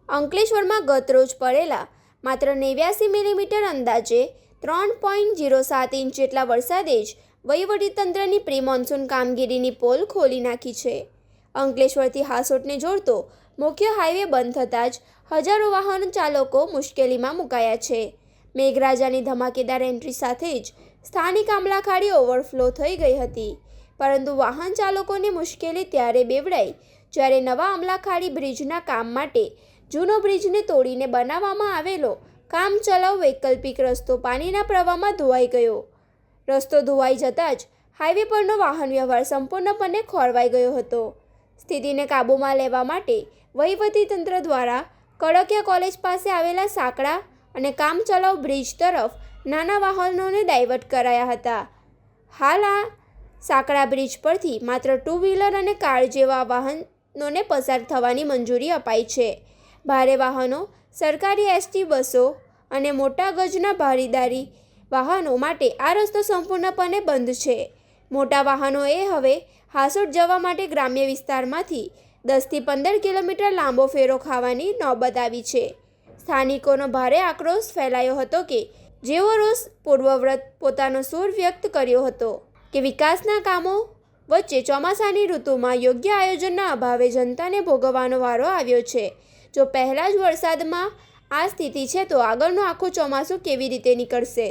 અંકલેશ્વરમાં ગતરોજ પડેલા માત્ર 89 મિલીમીટર અંદાજે 3.07 ઇંચ જેટલા વરસાદે જ વહીવટીતંત્રની પ્રી મોન્સૂન કામગીરીની પોલ ખોલી નાખી છે. અંકલેશ્વરથી હાસોટને જોડતો મુખ્ય હાઈવે બંધ થતાં જ હજારો વાહન ચાલકો મુશ્કેલીમાં મુકાયા છે. મેઘરાજાની ધમાકેદાર એન્ટ્રી સાથે જ સ્થાનિક આંબલાખાડી ઓવરફ્લો થઈ ગઈ હતી, પરંતુ વાહન ચાલકોની મુશ્કેલી ત્યારે બેવડાઈ જ્યારે નવા આંબલાખાડી બ્રિજના કામ માટે જૂનો બ્રિજને તોડીને બનાવવામાં આવેલો કામચલાઉ વૈકલ્પિક રસ્તો પાણીના પ્રવાહમાં ધોવાઈ ગયો. રસ્તો ધોવાઈ જતાં જ હાઈવે પરનો વાહન વ્યવહાર સંપૂર્ણપણે ખોરવાઈ ગયો હતો. સ્થિતિને કાબૂમાં લેવા માટે વહીવટીતંત્ર દ્વારા કડકિયા કોલેજ પાસે આવેલા સાંકડા અને કામચલાઉ બ્રિજ તરફ નાના વાહનોને ડાયવર્ટ કરાયા હતા. હાલ આ સાંકડા બ્રિજ પરથી માત્ર ટુ વ્હીલર અને કાર જેવા વાહનોને પસાર થવાની મંજૂરી અપાઈ છે. ભારે વાહનો, સરકારી એસટી બસો અને મોટા ગજના ભારીદારી વાહનો માટે આ રસ્તો સંપૂર્ણપણે બંધ છે. મોટા વાહનોએ હવે હાસોટ જવા માટે ગ્રામ્ય વિસ્તારમાંથી 10થી 15 કિલોમીટર લાંબો ફેરો ખાવાની નોબત આવી છે. સ્થાનિકોનો ભારે આક્રોશ ફેલાયો હતો કે જેઓ રોષ પૂર્વવત પોતાનો સૂર વ્યક્ત કર્યો હતો કે વિકાસના કામો વચ્ચે ચોમાસાની ઋતુમાં યોગ્ય આયોજનના અભાવે જનતાને ભોગવવાનો વારો આવ્યો છે. જો પહેલા જ વરસાદમાં આ સ્થિતિ છે તો આગળનું આખું ચોમાસું કેવી રીતે નીકળશે?